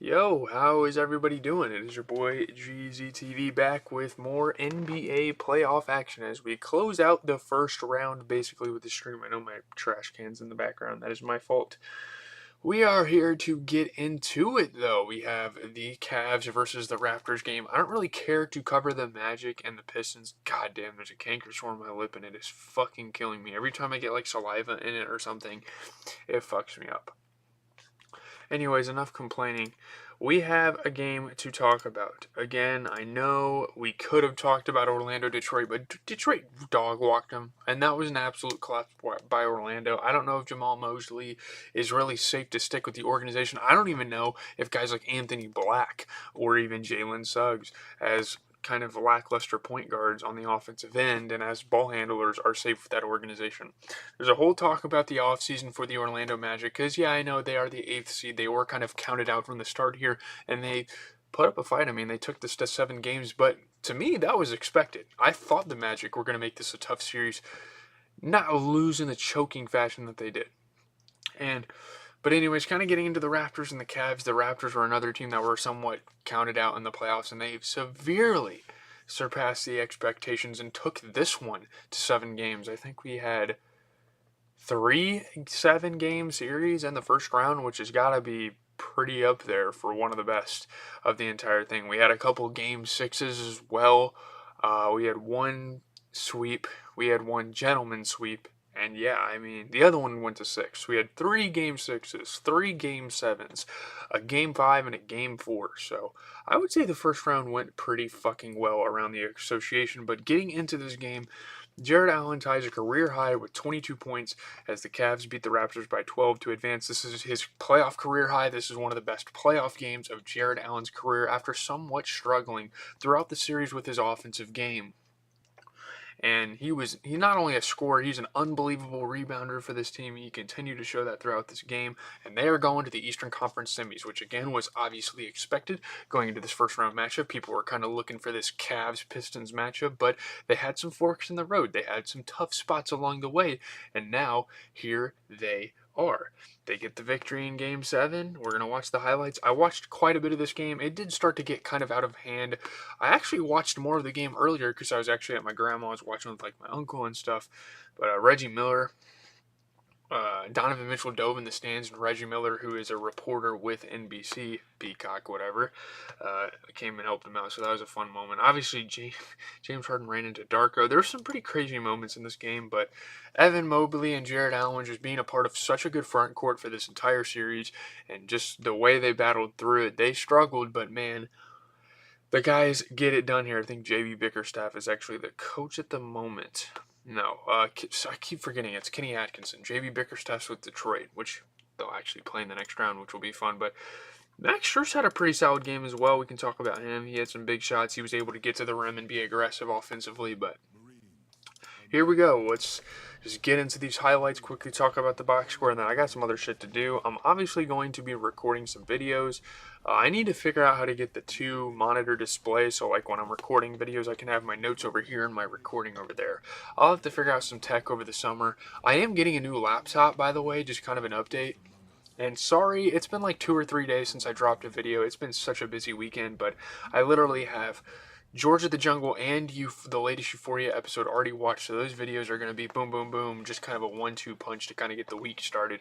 Yo, how is everybody doing? It is your boy GZTV back with more NBA playoff action as we close out the first round basically with the stream. I know my trash can's in the background. That is my fault. We are here to get into it though. We have the Cavs versus the Raptors game. I don't really care to cover the Magic and the Pistons. God damn, there's a canker sore on my lip and it is fucking killing me. Every time I get like saliva in it or something, it fucks me up. Anyways, enough complaining. We have a game to talk about. Again, I know we could have talked about Orlando, Detroit, but Detroit dog walked them, and that was an absolute collapse by Orlando. I don't know if Jamal Mosley is really safe to stick with the organization. I don't even know if guys like Anthony Black or even Jalen Suggs, as kind of lackluster point guards on the offensive end and as ball handlers, are safe with that organization. There's a whole talk about the offseason for the Orlando Magic because, yeah, I know they are the 8th seed. They were kind of counted out from the start here, and they put up a fight. I mean, they took this to 7 games, but to me, that was expected. I thought the Magic were going to make this a tough series, not lose in the choking fashion that they did. But anyways, kind of getting into the Raptors and the Cavs. The Raptors were another team that were somewhat counted out in the playoffs, and they severely surpassed the expectations and took this one to 7 games. I think we had 3 7-game series in the first round, which has got to be pretty up there for one of the best of the entire thing. We had a couple game 6s as well. We had one sweep. We had one gentleman sweep. And yeah, I mean, the other one went to 6. We had 3 game 6s, 3 game 7s, a game 5, and a game 4. So I would say the first round went pretty fucking well around the association. But getting into this game, Jarrett Allen ties a career high with 22 points as the Cavs beat the Raptors by 12 to advance. This is his playoff career high. This is one of the best playoff games of Jarrett Allen's career after somewhat struggling throughout the series with his offensive game. And he's not only a scorer, he's an unbelievable rebounder for this team. He continued to show that throughout this game. And they are going to the Eastern Conference semis, which again was obviously expected going into this first round matchup. People were kind of looking for this Cavs-Pistons matchup, but they had some forks in the road. They had some tough spots along the way, and now here they are. They get the victory in Game 7. We're going to watch the highlights. I watched quite a bit of this game. It did start to get kind of out of hand. I actually watched more of the game earlier because I was actually at my grandma's watching with like my uncle and stuff. But Reggie Miller, Donovan Mitchell dove in the stands, and Reggie Miller, who is a reporter with NBC, Peacock, whatever, came and helped him out. So that was a fun moment. Obviously, James Harden ran into Darko. There were some pretty crazy moments in this game, but Evan Mobley and Jarrett Allen just being a part of such a good front court for this entire series, and just the way they battled through it. They struggled, but man, the guys get it done here. I think JB Bickerstaff is actually the coach at the moment. No, I keep forgetting it's Kenny Atkinson. JB Bickerstaff's with Detroit, which they'll actually play in the next round, which will be fun. But Max Strus had a pretty solid game as well. We can talk about him. He had some big shots. He was able to get to the rim and be aggressive offensively. But here we go. Let's just get into these highlights, quickly talk about the box score, and then I got some other shit to do. I'm obviously going to be recording some videos. I need to figure out how to get the 2 monitor displays, so like when I'm recording videos, I can have my notes over here and my recording over there. I'll have to figure out some tech over the summer. I am getting a new laptop, by the way, just kind of an update. And sorry, it's been like 2 or 3 days since I dropped a video. It's been such a busy weekend, but I literally have George of the Jungle and the latest Euphoria episode already watched, so those videos are going to be boom, boom, boom, just kind of a 1-2 punch to kind of get the week started.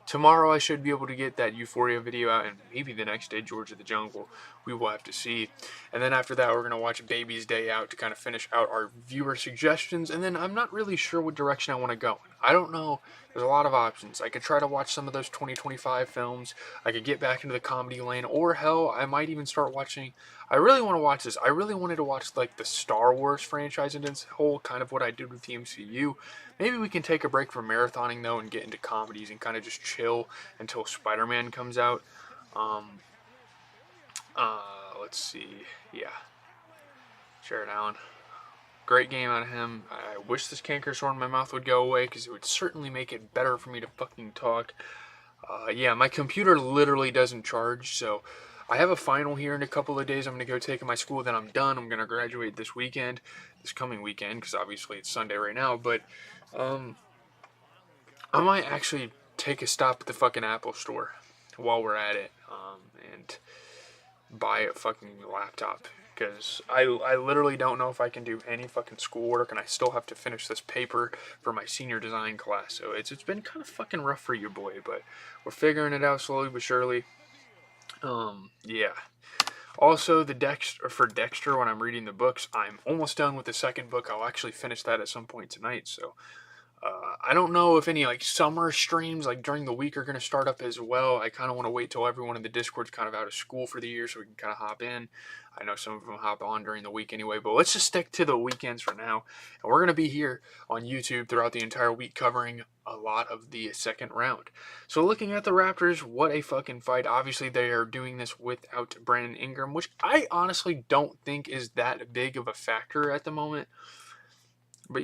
Tomorrow I should be able to get that Euphoria video out, and maybe the next day George of the Jungle. We will have to see. And then after that, we're going to watch Baby's Day Out to kind of finish out our viewer suggestions, and then I'm not really sure what direction I want to go. I don't know. There's a lot of options. I could try to watch some of those 2025 films. I could get back into the comedy lane, or hell, I might even start watching. I really want to watch this. I really wanted to watch like the Star Wars franchise and its whole, kind of what I did with the MCU. Maybe we can take a break from marathoning though and get into comedies and kind of just chill until Spider-Man comes out. Um, let's see. Yeah, Jared Allen. Great game out of him. I wish this canker sore in my mouth would go away because it would certainly make it better for me to fucking talk. Yeah, my computer literally doesn't charge, so I have a final here in a couple of days. I'm going to go take at my school, then I'm done. I'm going to graduate this coming weekend, because obviously it's Sunday right now, but I might actually take a stop at the fucking Apple store. while we're at it, and buy a fucking laptop. Because I literally don't know if I can do any fucking schoolwork, and I still have to finish this paper for my senior design class. So it's been kind of fucking rough for your boy, but we're figuring it out slowly but surely. Yeah. Also, for Dexter, when I'm reading the books, I'm almost done with the second book. I'll actually finish that at some point tonight. So I don't know if any like summer streams like during the week are going to start up as well. I kind of want to wait till everyone in the Discord's kind of out of school for the year so we can kind of hop in. I know some of them hop on during the week anyway, but let's just stick to the weekends for now. And we're going to be here on YouTube throughout the entire week covering a lot of the second round. So looking at the Raptors, what a fucking fight. Obviously, they are doing this without Brandon Ingram, which I honestly don't think is that big of a factor at the moment. But,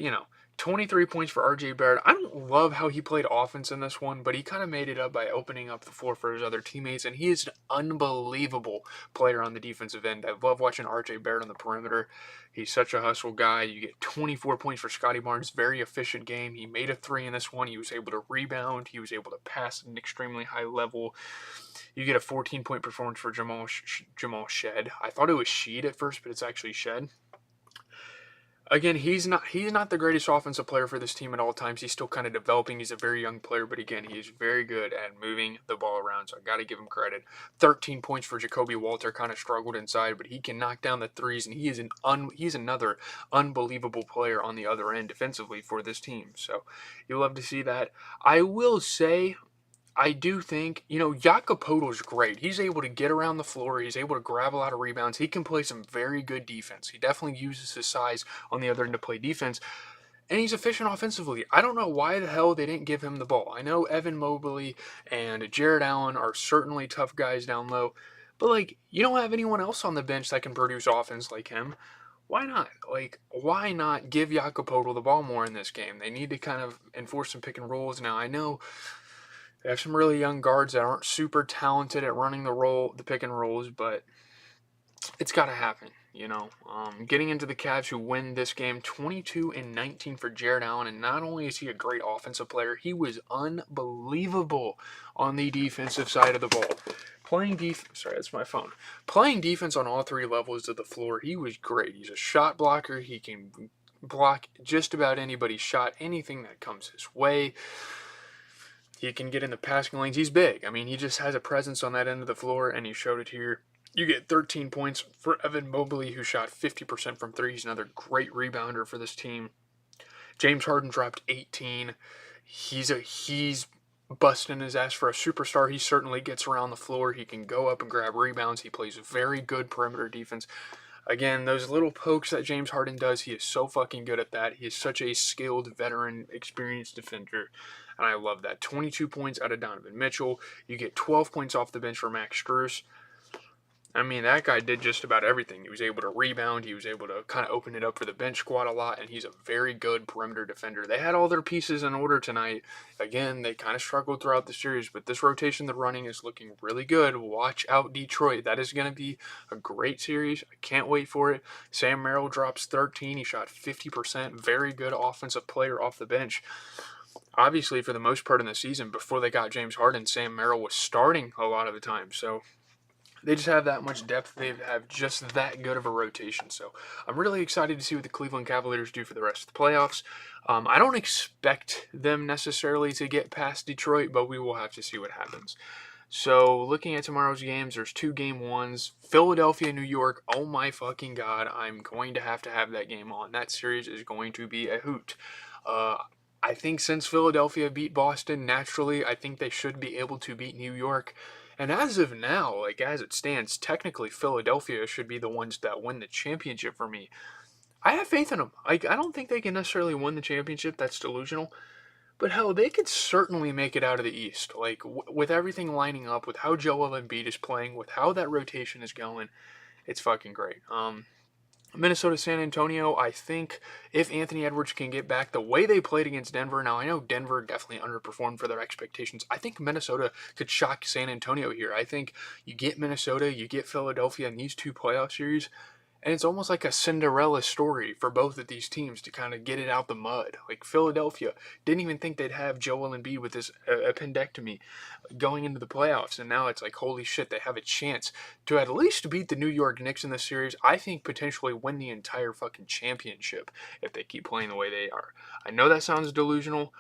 23 points for RJ Barrett. I don't love how he played offense in this one, but he kind of made it up by opening up the floor for his other teammates, and he is an unbelievable player on the defensive end. I love watching RJ Barrett on the perimeter. He's such a hustle guy. You get 24 points for Scotty Barnes. Very efficient game. He made a 3 in this one. He was able to rebound. He was able to pass at an extremely high level. You get a 14-point performance for Jamal Shed. I thought it was Sheed at first, but it's actually Shed. Again, he's not the greatest offensive player for this team at all times. He's still kind of developing. He's a very young player, but again, he is very good at moving the ball around, so I got to give him credit. 13 points for Jacoby Walter. Kind of struggled inside, but he can knock down the threes, and he's another unbelievable player on the other end defensively for this team. So you'll love to see that. I will say, I do think, Jakob Poeltl's great. He's able to get around the floor. He's able to grab a lot of rebounds. He can play some very good defense. He definitely uses his size on the other end to play defense. And he's efficient offensively. I don't know why the hell they didn't give him the ball. I know Evan Mobley and Jarrett Allen are certainly tough guys down low. But, you don't have anyone else on the bench that can produce offense like him. Why not? Why not give Jakob Poeltl the ball more in this game? They need to kind of enforce some pick and rolls. Now, I know they have some really young guards that aren't super talented at running the pick and rolls, but it's got to happen, Getting into the Cavs, who win this game 22-19 for Jarrett Allen, and not only is he a great offensive player, he was unbelievable on the defensive side of the ball. Playing defense on all three levels of the floor, he was great. He's a shot blocker. He can block just about anybody's shot, anything that comes his way. He can get in the passing lanes. He's big. I mean, he just has a presence on that end of the floor, and he showed it here. You get 13 points for Evan Mobley, who shot 50% from three. He's another great rebounder for this team. James Harden dropped 18. He's busting his ass for a superstar. He certainly gets around the floor. He can go up and grab rebounds. He plays very good perimeter defense. Again, those little pokes that James Harden does, he is so fucking good at that. He is such a skilled, veteran, experienced defender, and I love that. 22 points out of Donovan Mitchell. You get 12 points off the bench for Max Strus. I mean, that guy did just about everything. He was able to rebound. He was able to kind of open it up for the bench squad a lot, and he's a very good perimeter defender. They had all their pieces in order tonight. Again, they kind of struggled throughout the series, but this rotation they're running is looking really good. Watch out, Detroit. That is going to be a great series. I can't wait for it. Sam Merrill drops 13. He shot 50%. Very good offensive player off the bench. Obviously, for the most part in the season, before they got James Harden, Sam Merrill was starting a lot of the time, so they just have that much depth. They have just that good of a rotation. So I'm really excited to see what the Cleveland Cavaliers do for the rest of the playoffs. I don't expect them necessarily to get past Detroit, but we will have to see what happens. So looking at tomorrow's games, there's 2 game ones. Philadelphia, New York. Oh my fucking God. I'm going to have that game on. That series is going to be a hoot. I think since Philadelphia beat Boston, naturally, I think they should be able to beat New York. And as of now, as it stands, technically Philadelphia should be the ones that win the championship for me. I have faith in them. I don't think they can necessarily win the championship. That's delusional. But hell, they could certainly make it out of the East. With everything lining up, with how Joel Embiid is playing, with how that rotation is going, it's fucking great. Minnesota, San Antonio, I think if Anthony Edwards can get back the way they played against Denver, now I know Denver definitely underperformed for their expectations. I think Minnesota could shock San Antonio here. I think you get Minnesota, you get Philadelphia in these 2 playoff series, And it's almost like a Cinderella story for both of these teams to kind of get it out the mud. Like Philadelphia didn't even think they'd have Joel Embiid with his appendectomy going into the playoffs, and now it's like, holy shit, they have a chance to at least beat the New York Knicks in this series. I think potentially win the entire fucking championship if they keep playing the way they are. I know that sounds delusional.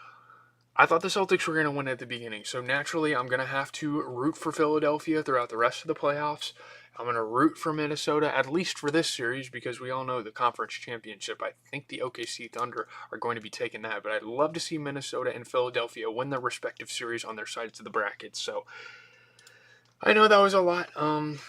I thought the Celtics were going to win at the beginning, so naturally I'm going to have to root for Philadelphia throughout the rest of the playoffs. I'm going to root for Minnesota, at least for this series, because we all know the conference championship. I think the OKC Thunder are going to be taking that, but I'd love to see Minnesota and Philadelphia win their respective series on their sides of the bracket. So I know that was a lot.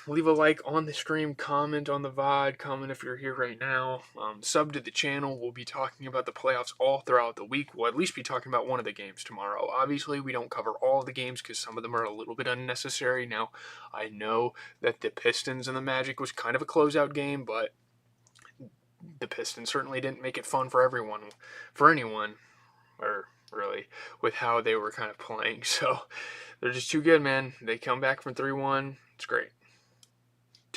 Leave a like on the stream, comment on the VOD, comment if you're here right now. Sub to the channel. We'll be talking about the playoffs all throughout the week. We'll at least be talking about one of the games tomorrow. Obviously, we don't cover all of the games because some of them are a little bit unnecessary. Now, I know that the Pistons and the Magic was kind of a closeout game, but the Pistons certainly didn't make it fun for anyone, or really, with how they were kind of playing. So they're just too good, man. They come back from 3-1. It's great.